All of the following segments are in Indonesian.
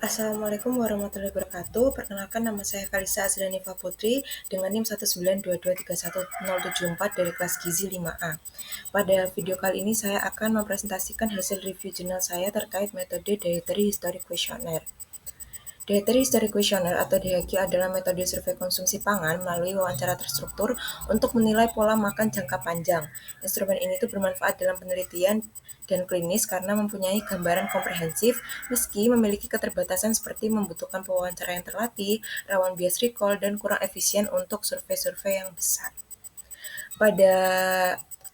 Assalamualaikum warahmatullahi wabarakatuh. Perkenalkan nama saya Kalisa Azranifa Putri dengan NIM 192231074 dari kelas Gizi 5A. Pada video kali ini saya akan mempresentasikan hasil review jurnal saya terkait metode Dietary History Questionnaire. Dietary History Questionnaire atau DHQ adalah metode survei konsumsi pangan melalui wawancara terstruktur untuk menilai pola makan jangka panjang. Instrumen ini bermanfaat dalam penelitian dan klinis karena mempunyai gambaran komprehensif meski memiliki keterbatasan seperti membutuhkan pewawancara yang terlatih, rawan bias recall, dan kurang efisien untuk survei-survei yang besar. Pada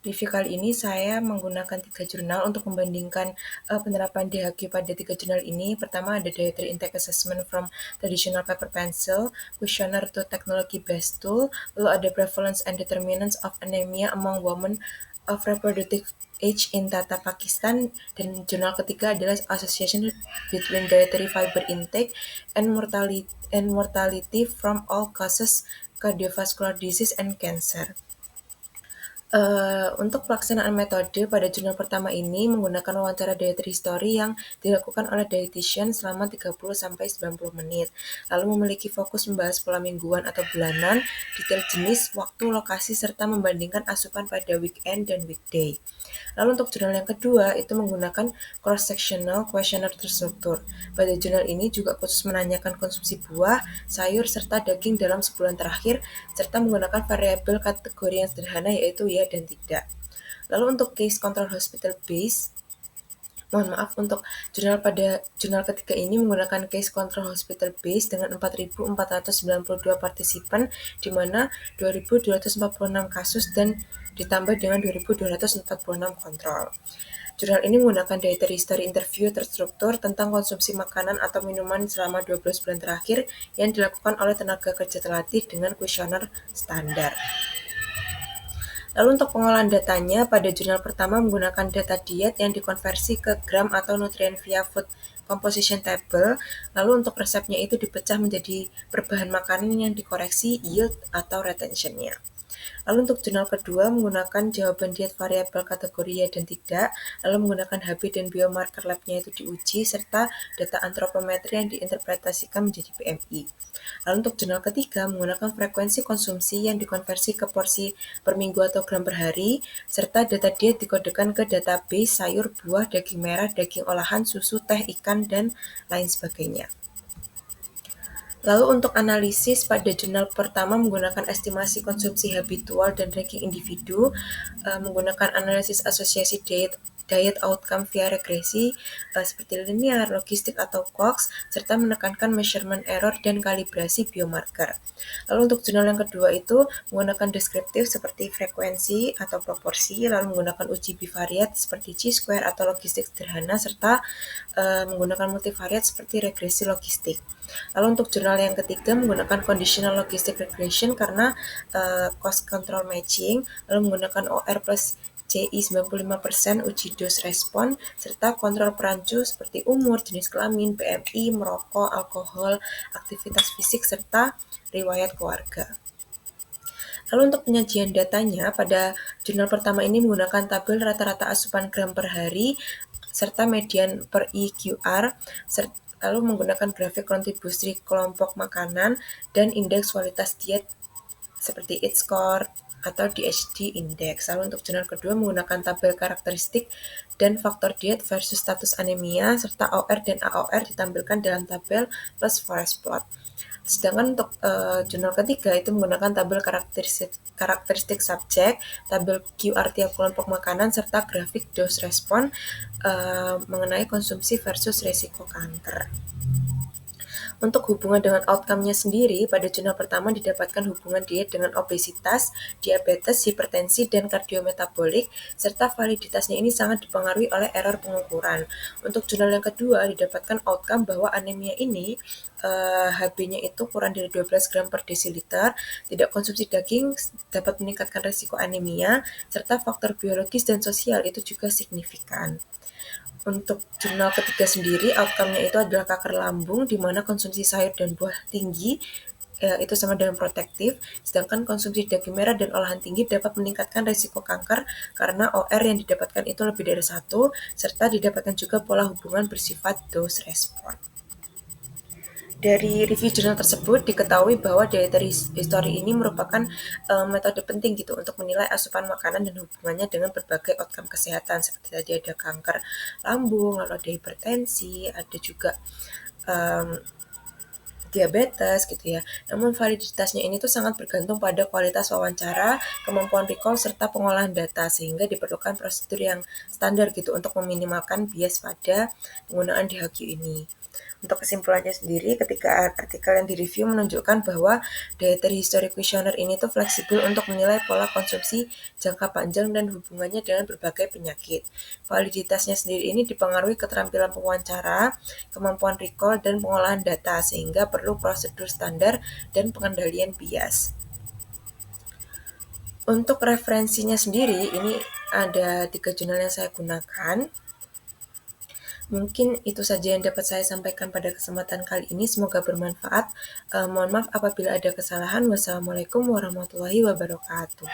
review kali ini saya menggunakan 3 jurnal untuk membandingkan penerapan DHQ pada 3 jurnal ini. Pertama ada Dietary Intake Assessment from Traditional Paper Pencil, Questionnaire to Technology Based Tool, lalu ada Prevalence and Determinants of Anemia Among Women of Reproductive Age in Tata Pakistan, dan jurnal ketiga adalah Association between Dietary Fiber Intake and Mortality from All Causes Cardiovascular Disease and Cancer. Untuk pelaksanaan metode pada jurnal pertama ini menggunakan wawancara dietary history yang dilakukan oleh dietitian selama 30-90 menit, lalu memiliki fokus membahas pola mingguan atau bulanan, detail jenis, waktu, lokasi, serta membandingkan asupan pada weekend dan weekday. Lalu untuk jurnal yang kedua itu menggunakan cross-sectional questionnaire terstruktur. Pada jurnal ini juga khusus menanyakan konsumsi buah, sayur, serta daging dalam sebulan terakhir, serta menggunakan variabel kategori yang sederhana yaitu ya dan tidak. Lalu untuk case control hospital base, untuk jurnal ketiga ini menggunakan case control hospital base dengan 4.492 partisipan, di mana 2.246 kasus dan ditambah dengan 2.246 kontrol. Jurnal ini menggunakan dietary history interview terstruktur tentang konsumsi makanan atau minuman selama 12 bulan terakhir yang dilakukan oleh tenaga kerja terlatih dengan kuesioner standar. Lalu untuk pengolahan datanya, pada jurnal pertama menggunakan data diet yang dikonversi ke gram atau nutrien via food composition table, lalu untuk resepnya itu dipecah menjadi berbahan makanan yang dikoreksi yield atau retentionnya. Lalu untuk jurnal kedua menggunakan jawaban diet variabel kategori ya dan tidak, lalu menggunakan HB dan biomarker labnya itu diuji, serta data antropometri yang diinterpretasikan menjadi BMI. Lalu untuk jurnal ketiga menggunakan frekuensi konsumsi yang dikonversi ke porsi per minggu atau gram per hari, serta data diet dikodekan ke database sayur, buah, daging merah, daging olahan, susu, teh, ikan, dan lain sebagainya. Lalu untuk analisis pada jurnal pertama menggunakan estimasi konsumsi habitual dan ranking individu, menggunakan analisis asosiasi diet outcome via regresi seperti linear, logistik atau COX, serta menekankan measurement error dan kalibrasi biomarker. Lalu untuk jurnal yang kedua itu menggunakan deskriptif seperti frekuensi atau proporsi, lalu menggunakan uji bivariat seperti chi-square atau logistik sederhana, serta menggunakan multivariat seperti regresi logistik. Lalu untuk jurnal yang ketiga menggunakan conditional logistic regression karena cost control matching, lalu menggunakan OR plus CI 95% uji dose respon, serta kontrol perancu seperti umur, jenis kelamin, BMI, merokok, alkohol, aktivitas fisik, serta riwayat keluarga. Lalu untuk penyajian datanya, pada jurnal pertama ini menggunakan tabel rata-rata asupan gram per hari, serta median per IQR, lalu menggunakan grafik kontribusi kelompok makanan dan indeks kualitas diet seperti Eat Score atau DHD Index. Lalu untuk jurnal kedua menggunakan tabel karakteristik dan faktor diet versus status anemia, serta OR dan AOR ditampilkan dalam tabel plus forest plot. Sedangkan untuk jurnal ketiga itu menggunakan tabel karakteristik subjek, tabel QR tiap kelompok makanan, serta grafik dose respon mengenai konsumsi versus risiko kanker. Untuk hubungan dengan outcome-nya sendiri, pada jurnal pertama didapatkan hubungan diet dengan obesitas, diabetes, hipertensi, dan kardiometabolik, serta validitasnya ini sangat dipengaruhi oleh error pengukuran. Untuk jurnal yang kedua didapatkan outcome bahwa anemia ini HB-nya itu kurang dari 12 gram per desiliter, tidak konsumsi daging dapat meningkatkan risiko anemia, serta faktor biologis dan sosial itu juga signifikan. Untuk jurnal ketiga sendiri, outcome-nya itu adalah kanker lambung, di mana konsumsi sayur dan buah tinggi itu sama dengan protektif, sedangkan konsumsi daging merah dan olahan tinggi dapat meningkatkan risiko kanker karena OR yang didapatkan itu lebih dari 1, serta didapatkan juga pola hubungan bersifat dose respon. Dari review jurnal tersebut diketahui bahwa dietary history ini merupakan metode penting gitu untuk menilai asupan makanan dan hubungannya dengan berbagai outcome kesehatan seperti tadi ada kanker lambung, lalu ada hipertensi, ada juga um, diabetes gitu ya. Namun validitasnya ini tuh sangat bergantung pada kualitas wawancara, kemampuan recall serta pengolahan data sehingga diperlukan prosedur yang standar gitu untuk meminimalkan bias pada penggunaan DHQ ini. Untuk kesimpulannya sendiri, ketika artikel yang direview menunjukkan bahwa dietary history questionnaire ini tuh fleksibel untuk menilai pola konsumsi jangka panjang dan hubungannya dengan berbagai penyakit. Validitasnya sendiri ini dipengaruhi keterampilan pewawancara, kemampuan recall, dan pengolahan data, sehingga perlu prosedur standar dan pengendalian bias. Untuk referensinya sendiri, ini ada 3 jurnal yang saya gunakan. Mungkin itu saja yang dapat saya sampaikan pada kesempatan kali ini. Semoga bermanfaat. Mohon maaf apabila ada kesalahan. Wassalamualaikum warahmatullahi wabarakatuh.